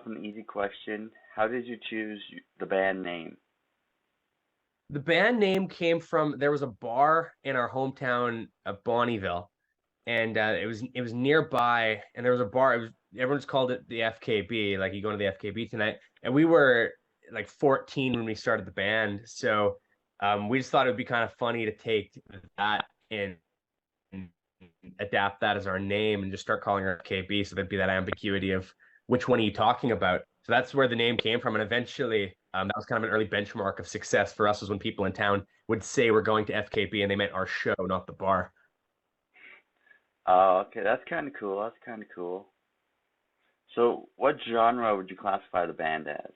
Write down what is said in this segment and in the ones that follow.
an easy question. How did you choose the band name? The band name came from there was a bar in our hometown of Bonnyville, and it was nearby, and there was a bar. Everyone just called it the FKB, like you going to the FKB tonight. And we were like 14 when we started the band, so we just thought it would be kind of funny to take that and adapt that as our name and just start calling her FKB, so there'd be that ambiguity of which one are you talking about. So that's where the name came from, and eventually that was kind of an early benchmark of success for us was when people in town would say we're going to FKB and they meant our show, not the bar. Oh, okay, that's kind of cool. That's kind of cool. So, what genre would you classify the band as?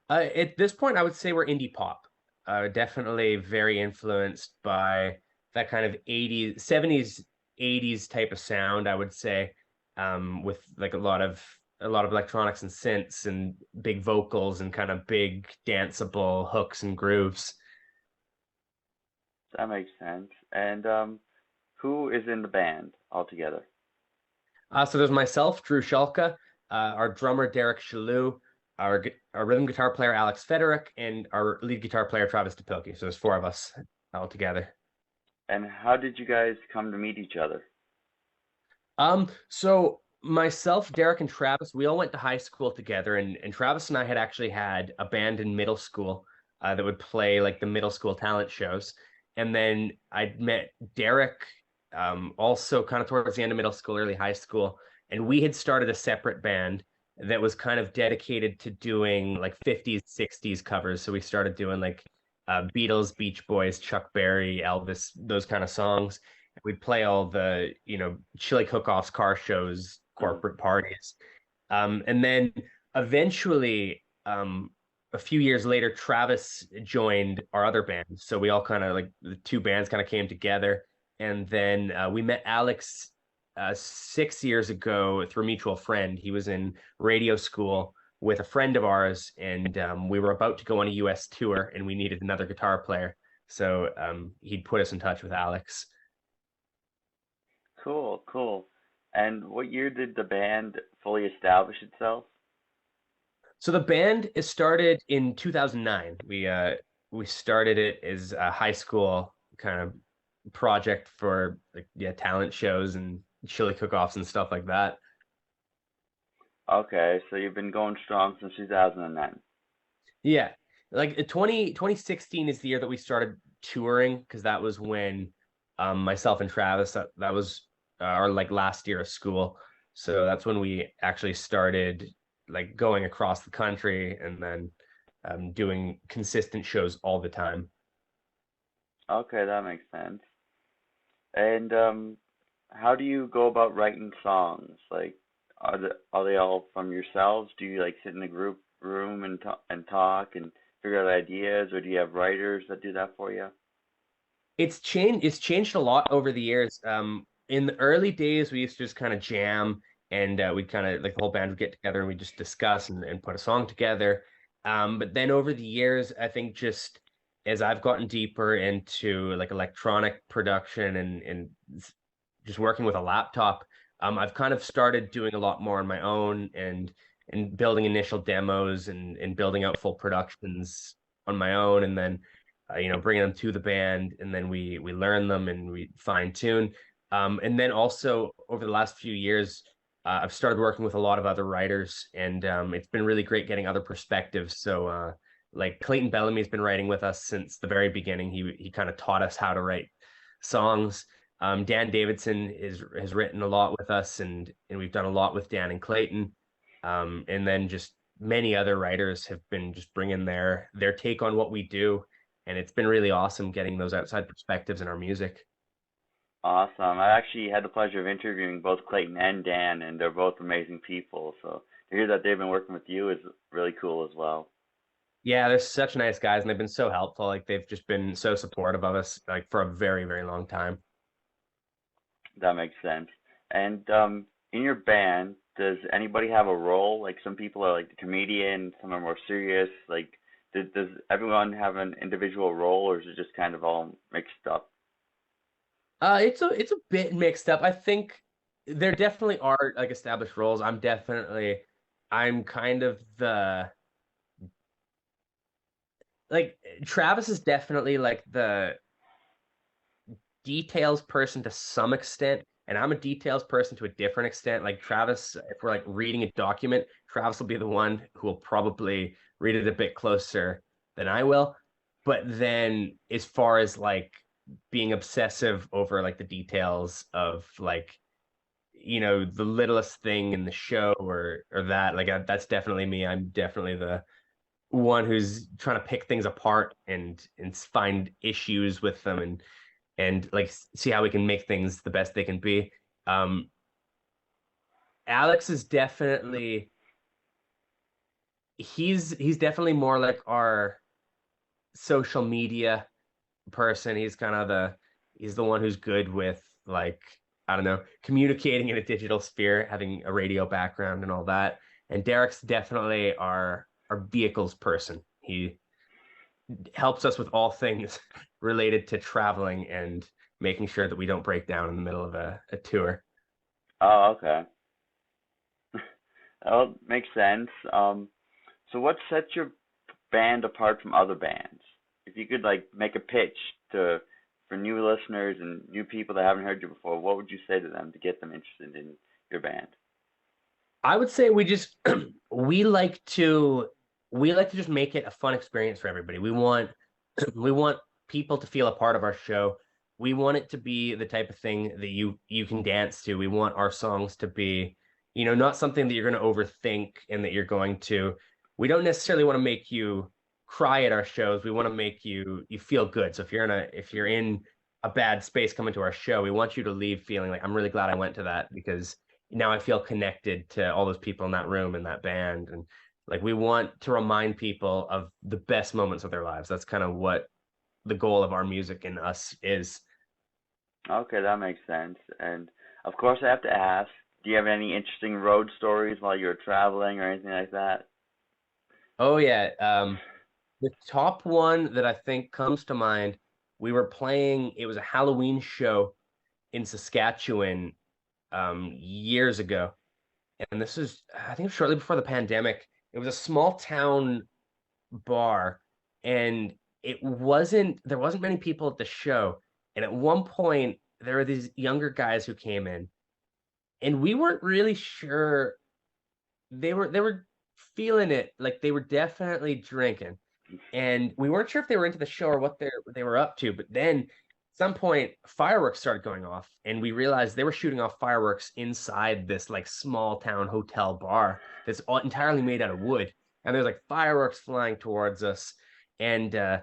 At this point, I would say we're indie pop. Definitely very influenced by that kind of 80s, 70s, 80s type of sound, I would say, with like a lot of electronics and synths and big vocals and kind of big danceable hooks and grooves. That makes sense. And who is in the band altogether? So there's myself, Drew Shalka, our drummer Derek Shalou, our rhythm guitar player Alex Federick, and our lead guitar player Travis DePilkey. So there's four of us all together. And how did you guys come to meet each other? So myself, Derek, and Travis, we all went to high school together, and Travis and I had actually had a band in middle school that would play like the middle school talent shows. And then I'd met Derek also kind of towards the end of middle school, early high school, and we had started a separate band that was kind of dedicated to doing like 50s, 60s covers. So we started doing like Beatles, Beach Boys, Chuck Berry, Elvis, those kind of songs. We'd play all the, chili cook-offs, car shows, Mm. corporate parties. And then eventually, a few years later, Travis joined our other band. So we all kind of like the two bands kind of came together. And then we met Alex 6 years ago through a mutual friend. He was in radio school with a friend of ours, and we were about to go on a US tour, and we needed another guitar player. So he'd put us in touch with Alex. Cool, cool. And what year did the band fully establish itself? So the band is started in 2009. We started it as a high school kind of project for like yeah talent shows and chili cook-offs and stuff like that. Okay, so you've been going strong since 2009. Yeah. Like 2016 is the year that we started touring because that was when myself and Travis that was our like last year of school. So that's when we actually started like going across the country and then doing consistent shows all the time. Okay, that makes sense. And how do you go about writing songs? Like, are they all from yourselves? Do you like sit in a group room and talk and figure out ideas, or do you have writers that do that for you? It's changed a lot over the years. In the early days, we used to just kind of jam and we'd kind of like the whole band would get together and we just discuss and put a song together. But then over the years, I think just as I've gotten deeper into like electronic production and just working with a laptop, I've kind of started doing a lot more on my own and building initial demos and building out full productions on my own, and then bringing them to the band, and then we learn them and we fine tune. And then also over the last few years, I've started working with a lot of other writers, and it's been really great getting other perspectives. So, like Clayton Bellamy's been writing with us since the very beginning. He kind of taught us how to write songs. Dan Davidson has written a lot with us, and we've done a lot with Dan and Clayton. And then just many other writers have been just bringing their take on what we do, and it's been really awesome getting those outside perspectives in our music. Awesome. I actually had the pleasure of interviewing both Clayton and Dan, and they're both amazing people. So to hear that they've been working with you is really cool as well. Yeah, they're such nice guys, and they've been so helpful. Like they've just been so supportive of us, like for a very, very long time. That makes sense. And in your band, does anybody have a role? Like some people are like the comedian, some are more serious. Like, does everyone have an individual role, or is it just kind of all mixed up? It's a bit mixed up. I think there definitely are like established roles. I'm definitely I'm kind of the like Travis is definitely like the details person to some extent, and I'm a details person to a different extent. Like Travis, if we're like reading a document, Travis will be the one who will probably read it a bit closer than I will. But then as far as like being obsessive over like the details of like the littlest thing in the show or that like that's definitely me. I'm definitely the one who's trying to pick things apart and find issues with them and like see how we can make things the best they can be. Um, Alex is definitely he's definitely more like our social media person. He's the one who's good with like I don't know, communicating in a digital sphere, having a radio background and all that. And Derek's definitely our vehicles person. He helps us with all things related to traveling and making sure that we don't break down in the middle of a tour. Oh, okay. That makes sense. So what sets your band apart from other bands? If you could like make a pitch to for new listeners and new people that haven't heard you before, what would you say to them to get them interested in your band? I would say we just we like to we like to just make it a fun experience for everybody. We want people to feel a part of our show. We want it to be the type of thing that you can dance to. We want our songs to be, not something that you're going to overthink and that you're going to. We don't necessarily want to make you cry at our shows. We want to make you feel good. So if you're in a bad space coming to our show, we want you to leave feeling like I'm really glad I went to that because now I feel connected to all those people in that room and that band and like we want to remind people of the best moments of their lives. That's kind of what the goal of our music and us is. Okay, that makes sense. And of course, I have to ask, do you have any interesting road stories while you were traveling or anything like that? Oh yeah. The top one that I think comes to mind, we were playing, it was a Halloween show in Saskatchewan years ago. And this is, I think, shortly before the pandemic. It was a small town bar, and there wasn't many people at the show. And at one point, there were these younger guys who came in, and we weren't really sure they were feeling it, like they were definitely drinking and we weren't sure if they were into the show or what they were up to. But then at some point, fireworks started going off, and we realized they were shooting off fireworks inside this like small town hotel bar that's all entirely made out of wood. And there's like fireworks flying towards us, and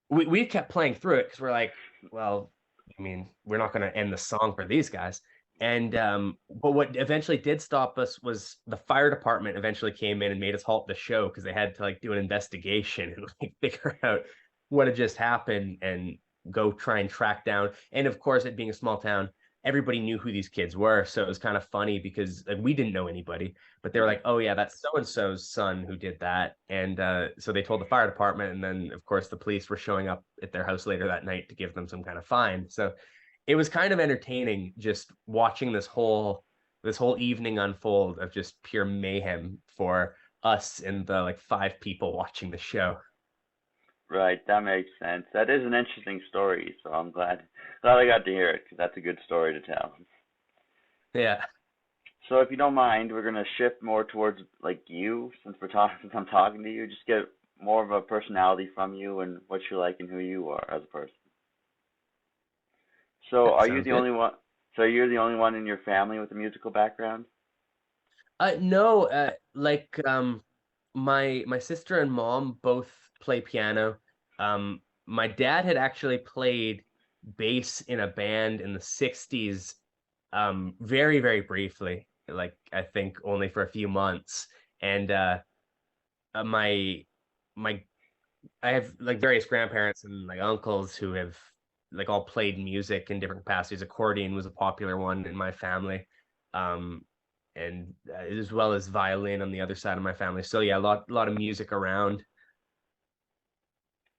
we kept playing through it because we're like, well, I mean, we're not going to end the song for these guys. And but what eventually did stop us was the fire department eventually came in and made us halt the show because they had to like do an investigation and like figure out what had just happened and go try and track down. And of course, it being a small town, everybody knew who these kids were, so it was kind of funny because like we didn't know anybody, but they were like, "Oh yeah, that's so and so's son who did that," and so they told the fire department, and then of course the police were showing up at their house later that night to give them some kind of fine. So it was kind of entertaining just watching this whole evening unfold of just pure mayhem for us and the like five people watching the show. Right, that makes sense. That is an interesting story, so I'm glad I got to hear it because that's a good story to tell. Yeah. So if you don't mind, we're gonna shift more towards like you since since I'm talking to you, just get more of a personality from you and what you like and who you are as a person. So That are you sounds the good. only one? So you're the only one in your family with a musical background? No, like my sister and mom both play piano. My dad had actually played bass in a band in the 60s, very, very briefly, like I think only for a few months. And uh, my my I have like various grandparents and like uncles who have like all played music in different capacities. Accordion was a popular one in my family, um, and as well as violin on the other side of my family. So yeah, a lot of music around.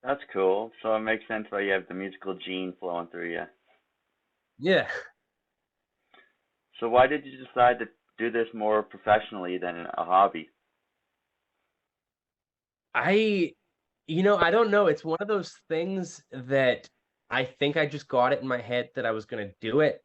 That's cool. So it makes sense why you have the musical gene flowing through you. Yeah. So why did you decide to do this more professionally than a hobby? I, I don't know. It's one of those things that I think I just got it in my head that I was going to do it,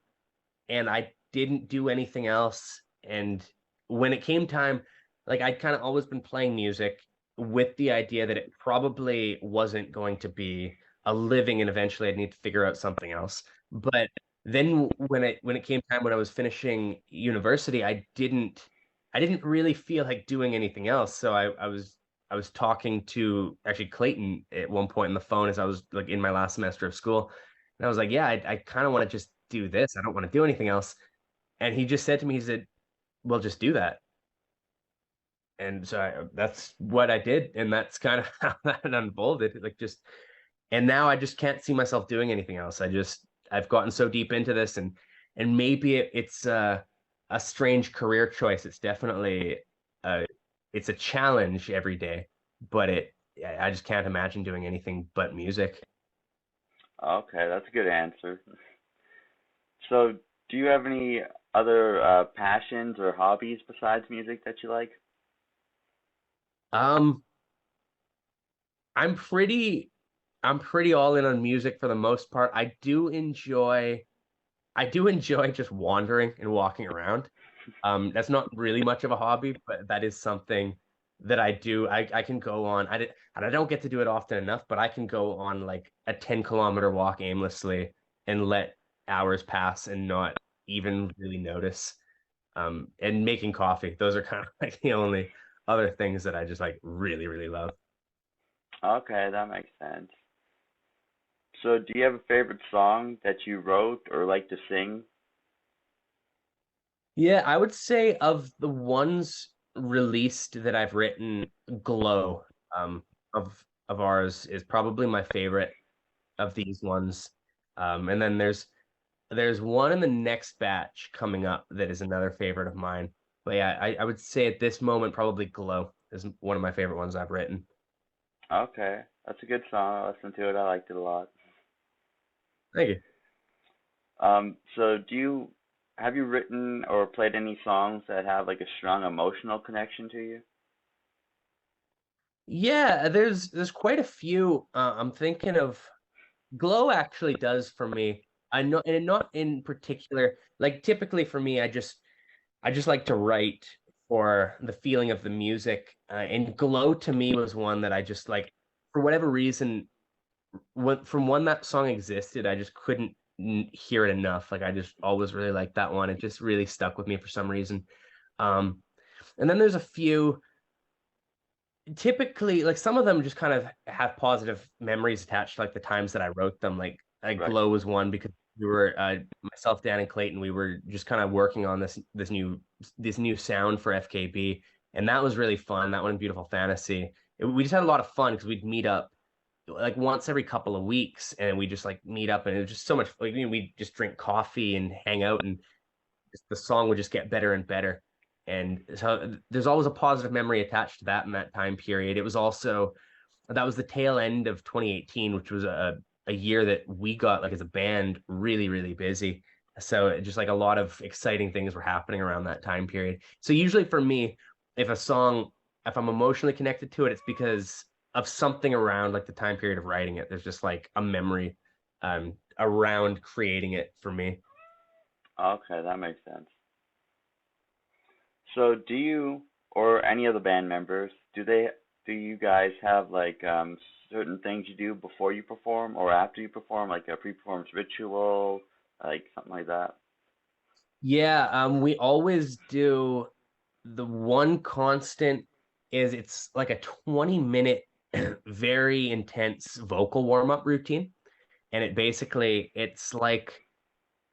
and I didn't do anything else. And when it came time, like I'd kind of always been playing music with the idea that it probably wasn't going to be a living, and eventually I'd need to figure out something else. But then when it came time when I was finishing university, I didn't really feel like doing anything else. So I was talking to actually Clayton at one point on the phone as I was like in my last semester of school. And I was like, yeah, I kind of want to just do this. I don't want to do anything else. And he just said to me, he said, well, just do that. And so that's what I did. And that's kind of how that unfolded. Like just, and now I just can't see myself doing anything else. I've gotten so deep into this, and maybe it's a strange career choice. It's definitely, uh, it's a challenge every day, but I just can't imagine doing anything but music. Okay, that's a good answer. So, do you have any other passions or hobbies besides music that you like? Um, I'm pretty I'm pretty all in on music for the most part. I do enjoy just wandering and walking around. That's not really much of a hobby, but that is something that I do. I can go on. And I don't get to do it often enough, but I can go on like a 10-kilometer walk aimlessly and let hours pass and not even really notice. And making coffee. Those are kind of like the only other things that I just like really, really love. Okay, that makes sense. So, do you have a favorite song that you wrote or like to sing? Yeah, I would say of the ones released that I've written, Glow, of ours is probably my favorite of these ones. And then there's one in the next batch coming up that is another favorite of mine. But yeah, I would say at this moment probably Glow is one of my favorite ones I've written. Okay, that's a good song. I listened to it. I liked it a lot. Thank you. So do you have you written or played any songs that have like a strong emotional connection to you? Yeah, there's quite a few. I'm thinking of Glow actually does for me. I know, and not in particular. Like typically for me, I just like to write for the feeling of the music. And Glow to me was one that I just like for whatever reason. From when that song existed, I just couldn't hear it enough. Like I just always really liked that one. It just really stuck with me for some reason. Um, and then there's a few typically like some of them just kind of have positive memories attached to like the times that I wrote them. Like Right. Glow was one because we were myself, Dan, and Clayton. We were just kind of working on this new sound for FKB, and that was really fun. That one, Beautiful Fantasy. We just had a lot of fun because we'd meet up like once every couple of weeks, and we just like meet up, and it was just so much. Like we just drink coffee and hang out, and the song would just get better and better. And so there's always a positive memory attached to that in that time period. It was also that was the tail end of 2018, which was a year that we got like as a band really, really busy. So just like a lot of exciting things were happening around that time period. So usually for me, if a song, if I'm emotionally connected to it, it's because of something around like the time period of writing it. There's just like a memory around creating it for me. Okay, that makes sense. So do you or any of the band members, do you guys have like certain things you do before you perform or after you perform, like a pre-performance ritual, like something like that? Yeah, we always do. The one constant is it's like a 20-minute, very intense vocal warm-up routine. And it's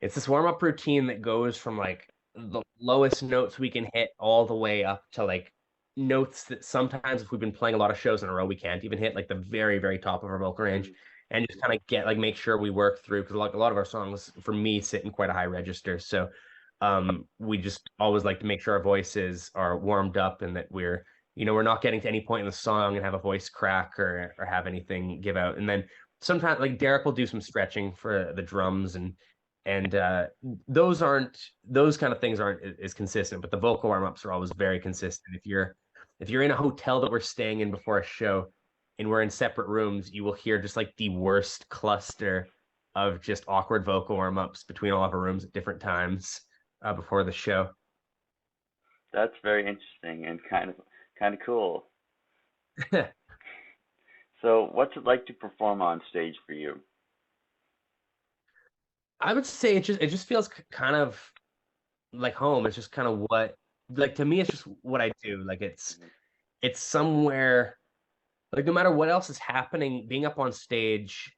this warm-up routine that goes from like the lowest notes we can hit all the way up to like notes that sometimes if we've been playing a lot of shows in a row, we can't even hit like the very, very top of our vocal range Mm. and just kind of get like make sure we work through because like a lot of our songs for me sit in quite a high register. So we just always like to make sure our voices are warmed up and that we're not getting to any point in the song and have a voice crack or have anything give out. And then sometimes like Derek will do some stretching for the drums and And those kind of things aren't as consistent, but the vocal warm-ups are always very consistent. If you're in a hotel that we're staying in before a show and we're in separate rooms, you will hear just like the worst cluster of just awkward vocal warm-ups between all of our rooms at different times before the show. That's very interesting and kind of cool. So, what's it like to perform on stage for you? I would say it just feels kind of like home. It's just kind of what, like, to me, it's just what I do. Like Mhm, it's somewhere, like no matter what else is happening, being up on stage,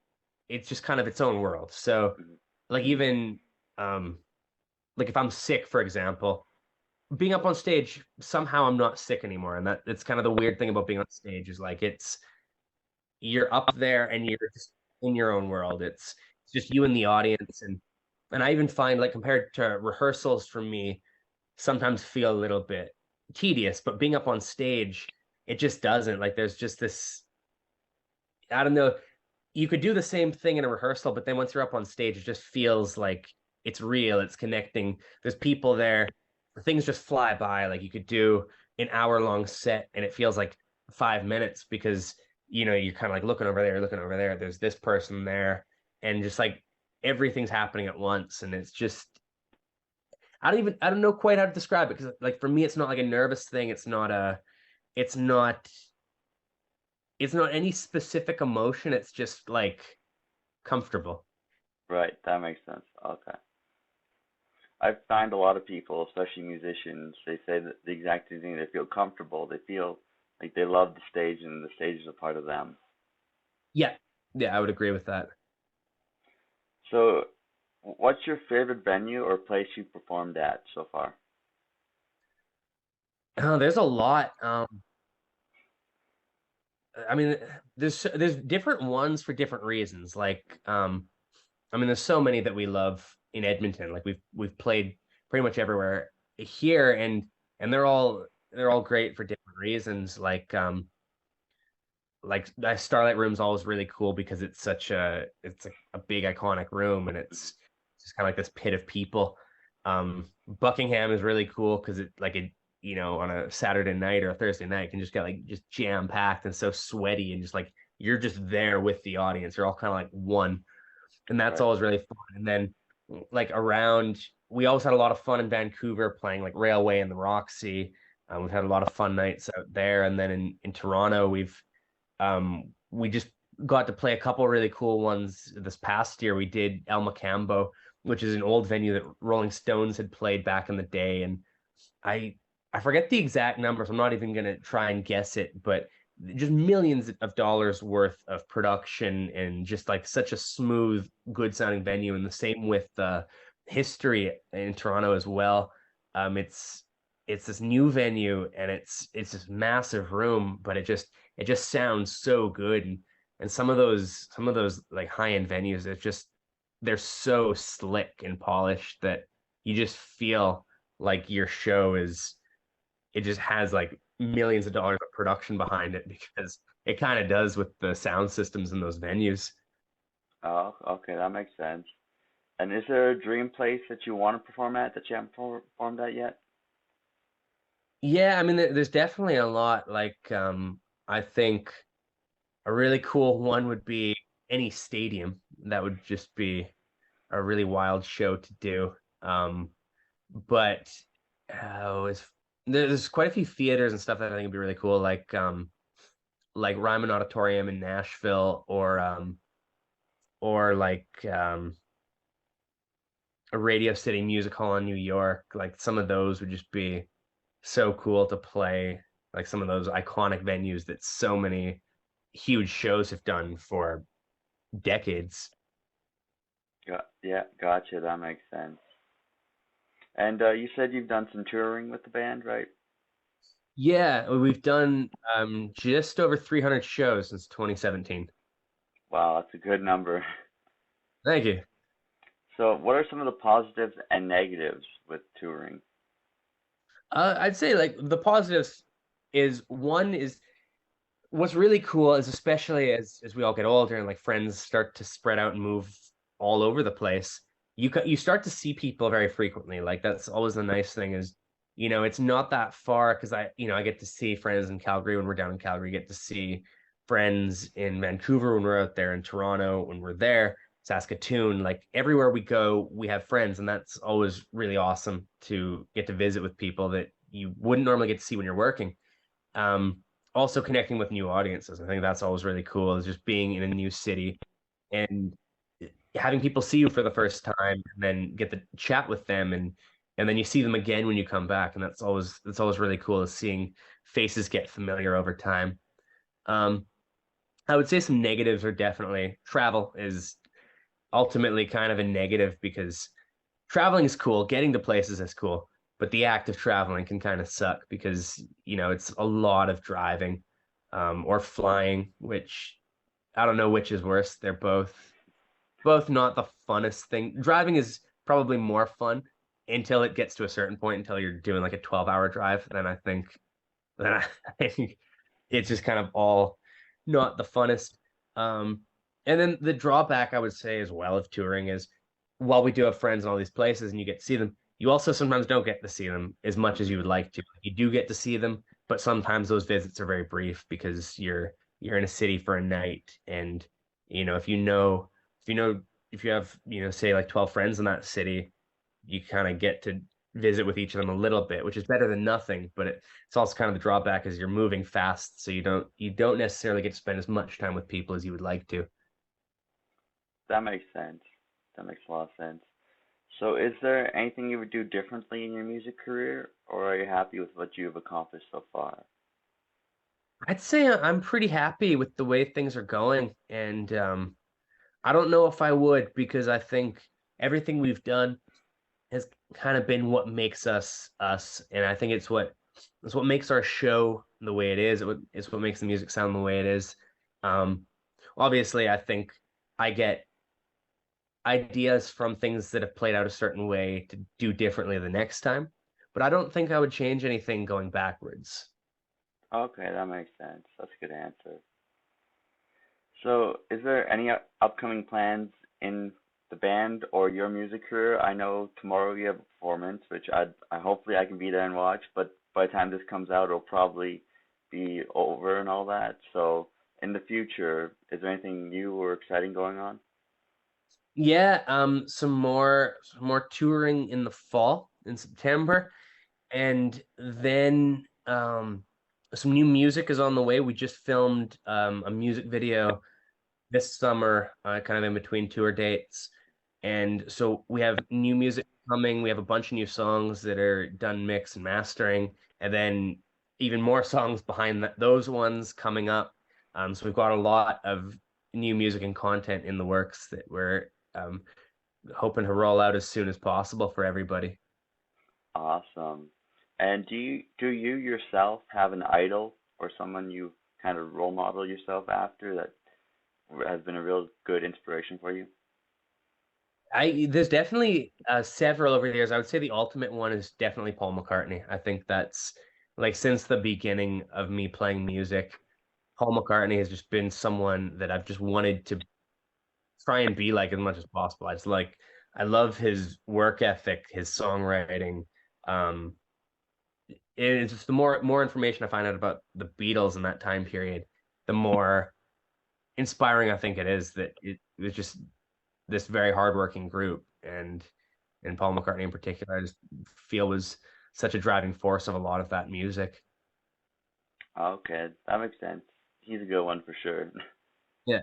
it's just kind of its own world. So mhm. like even um like if I'm sick, for example, being up on stage, somehow I'm not sick anymore. And that's kind of the weird thing about being on stage is like you're up there and you're just in your own world. It's just you and the audience. And I even find, like, compared to rehearsals, for me sometimes feel a little bit tedious, but being up on stage, it just doesn't. Like there's just this, I don't know, you could do the same thing in a rehearsal, but then once you're up on stage, it just feels like it's real, it's connecting. There's people there, things just fly by. Like you could do an hour-long set and it feels like 5 minutes because you're kind of like looking over there. There's this person there, and just like everything's happening at once, and it's just I don't know quite how to describe it because like for me, it's not like a nervous thing. It's not it's not any specific emotion. It's just like comfortable. Right, that makes sense. Okay. I find a lot of people, especially musicians, they say that the exact same thing. They feel comfortable. They feel like they love the stage and the stage is a part of them. Yeah. Yeah, I would agree with that. So, what's your favorite venue or place you performed at so far? There's a lot. I mean, there's different ones for different reasons. Like, I mean, there's so many that we love in Edmonton. Like we've played pretty much everywhere here, and they're all great for different reasons. Like Starlight Room's always really cool because it's a big iconic room, and Mhm. it's just kind of like this pit of people. Buckingham is really cool because it on a Saturday night or a Thursday night can just get like just jam packed and so sweaty, and just like you're just there with the audience. You're all kind of like one, and that's Right. always really fun. And then like around, we always had a lot of fun in Vancouver playing like Railway and the Roxy. We've had a lot of fun nights out there, and then in Toronto, we just got to play a couple really cool ones this past year. We did El Macambo, which is an old venue that Rolling Stones had played back in the day, and I I forget the exact numbers. I'm not even gonna try and guess it, but just millions of dollars worth of production and just like such a smooth, good sounding venue. And the same with History in Toronto as well. It's this new venue and it's this massive room, but it just sounds so good. And some of those like high end venues, they're so slick and polished that you just feel like your show is it just has like millions of dollars of production behind it because it kind of does with the sound systems in those venues. Oh, okay, that makes sense. And is there a dream place that you want to perform at that you haven't performed at yet? Yeah, I mean, there's definitely a lot. Like, I think a really cool one would be any stadium. That would just be a really wild show to do. But it's, there's quite a few theaters and stuff that I think would be really cool, like Ryman Auditorium in Nashville, or like a Radio City Music Hall in New York. Like some of those would just be so cool to play. Like some of those iconic venues that so many huge shows have done for decades. Yeah, gotcha. That makes sense. And you said you've done some touring with the band, right? Yeah, we've done just over 300 shows since 2017. Wow, that's a good number. Thank you. So, what are some of the positives and negatives with touring? I'd say like the positives is one is what's really cool is, especially as we all get older and like friends start to spread out and move all over the place. you start to see people very frequently. Like that's always the nice thing is, it's not that far because I get to see friends in Calgary when we're down in Calgary, get to see friends in Vancouver when we're out there, in Toronto when we're there, Saskatoon, like everywhere we go, we have friends, and that's always really awesome to get to visit with people that you wouldn't normally get to see when you're working. Um, Also connecting with new audiences. I think that's always really cool, is just being in a new city and having people see you for the first time and then get to chat with them and then you see them again when you come back. And that's always really cool, is seeing faces get familiar over time. Um, I would say some negatives are definitely travel is ultimately kind of a negative because traveling is cool, getting to places is cool, but the act of traveling can kind of suck because, it's a lot of driving, or flying, which I don't know which is worse. They're both not the funnest thing. Driving is probably more fun until it gets to a certain point, until you're doing like a 12-hour drive. Then I think it's just kind of all not the funnest. Um, and then the drawback I would say as well of touring is, while we do have friends in all these places and you get to see them, you also sometimes don't get to see them as much as you would like to. You do get to see them, but sometimes those visits are very brief because you're in a city for a night, and if you have, say like 12 friends in that city, you kind of get to visit with each of them a little bit, which is better than nothing. But it's also kind of the drawback is you're moving fast, so you don't necessarily get to spend as much time with people as you would like to. That makes sense. That makes a lot of sense. So, is there anything you would do differently in your music career, or are you happy with what you've accomplished so far? I'd say I'm pretty happy with the way things are going, and I don't know if I would, because I think everything we've done has kind of been what makes us us, and I think it's what makes our show the way it is. It's what makes the music sound the way it is. Um, Obviously, I think I get ideas from things that have played out a certain way to do differently the next time, but I don't think I would change anything going backwards. Okay, that makes sense. That's a good answer. So, is there any upcoming plans in the band or your music career? I know tomorrow you have a performance, which I hopefully I can be there and watch, but by the time this comes out, it'll probably be over and all that. So, in the future, is there anything new or exciting going on? Yeah, some more touring in the fall in September, and then some new music is on the way. We just filmed a music video this summer, kind of in between tour dates. And so we have new music coming. We have a bunch of new songs that are done mix and mastering, and then even more songs behind those ones coming up. So we've got a lot of new music and content in the works that we're hoping to roll out as soon as possible for everybody. Awesome. And do you yourself have an idol or someone you kind of role model yourself after that has been a real good inspiration for you? There's definitely several over the years. I would say the ultimate one is definitely Paul McCartney. I think that's like since the beginning of me playing music, Paul McCartney has just been someone that I've just wanted to try and be like as much as possible. I love his work ethic, his songwriting. Um, it's just the more information I find out about the Beatles in that time period, the more inspiring I think it is that it was just this very hardworking group, and Paul McCartney in particular, I just feel was such a driving force of a lot of that music. Okay, that makes sense. He's a good one for sure. Yeah.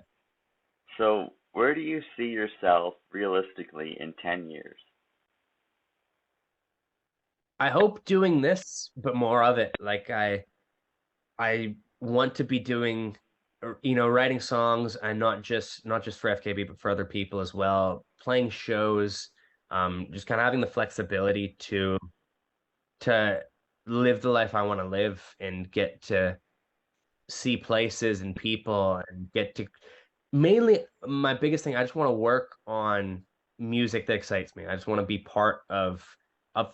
So, where do you see yourself realistically in 10 years? I hope doing this, but more of it. Like I want to be doing, writing songs, and not just for FKB, but for other people as well, playing shows, just kind of having the flexibility to live the life I want to live and get to see places and people and get to mainly my biggest thing, I just want to work on music that excites me. I just want to be part of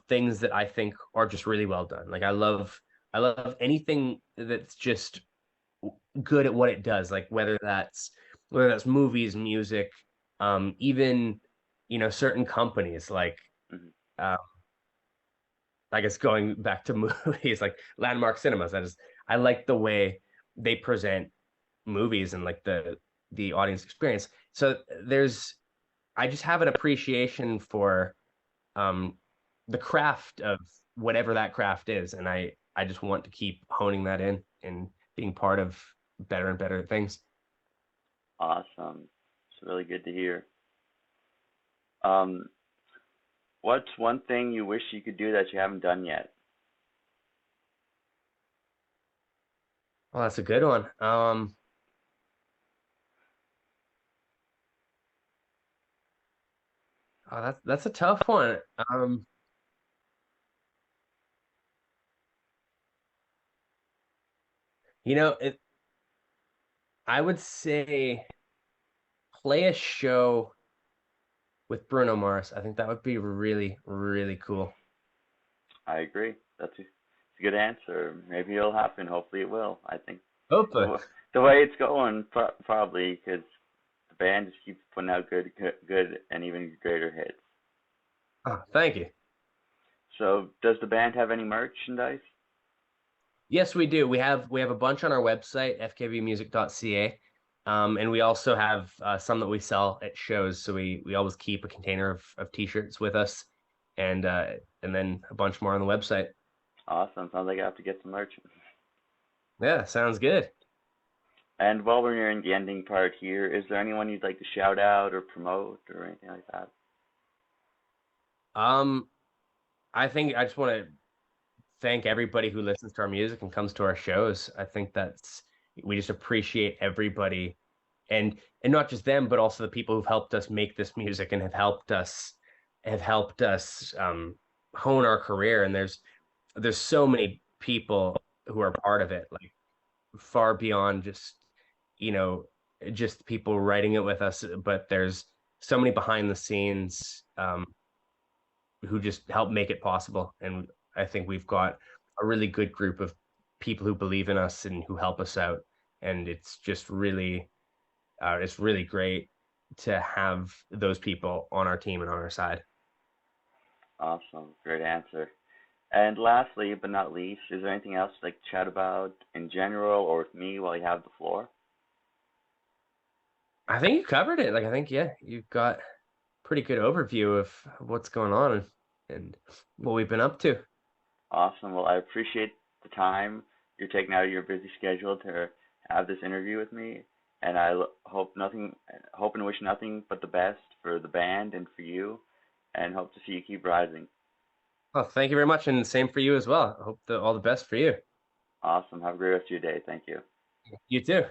things that I think are just really well done. Like I love anything that's just good at what it does, like whether that's movies, music, even certain companies like, Hmm. uh, I guess going back to movies like Landmark Cinemas. I like the way they present movies and like the audience experience. So I just have an appreciation for um the craft of whatever that craft is, and I just want to keep honing that in and being part of better and better things. Awesome. It's really good to hear. Um, what's one thing you wish you could do that you haven't done yet? Well, that's a good one. Oh, that's a tough one. It I would say play a show with Bruno Mars. I think that would be really, really cool. I agree. It's a good answer. Maybe it'll happen. Hopefully it will. I think Hopefully. the way it's going, probably because the band just keeps putting out good and even greater hits. Oh, thank you. So, does the band have any merchandise? Yes, we do. We have a bunch on our website, fkbmusic.ca. And we also have some that we sell at shows. So we always keep a container of t-shirts with us, and then a bunch more on the website. Awesome. Sounds like I have to get some merch. Yeah, sounds good. And while we're nearing the ending part here, is there anyone you'd like to shout out or promote or anything like that? Um, I think I just want to thank everybody who listens to our music and comes to our shows. I think we just appreciate everybody, and not just them, but also the people who've helped us make this music and have helped us hone our career. And there's so many people who are part of it, like far beyond you know just people writing it with us, but there's so many behind the scenes who just help make it possible. And I think we've got a really good group of people who believe in us and who help us out. And it's really great to have those people on our team and on our side. Awesome. Great answer. And lastly, but not least, is there anything else you'd like to chat about in general or with me while you have the floor? I think you covered it. Like, I think, yeah, you've got pretty good overview of what's going on and what we've been up to. Awesome. Well, I appreciate the time you're taking out of your busy schedule to have this interview with me, and hope and wish nothing but the best for the band and for you, and hope to see you keep rising. Oh, thank you very much. And same for you as well. I hope all the best for you. Awesome. Have a great rest of your day. Thank you. You too.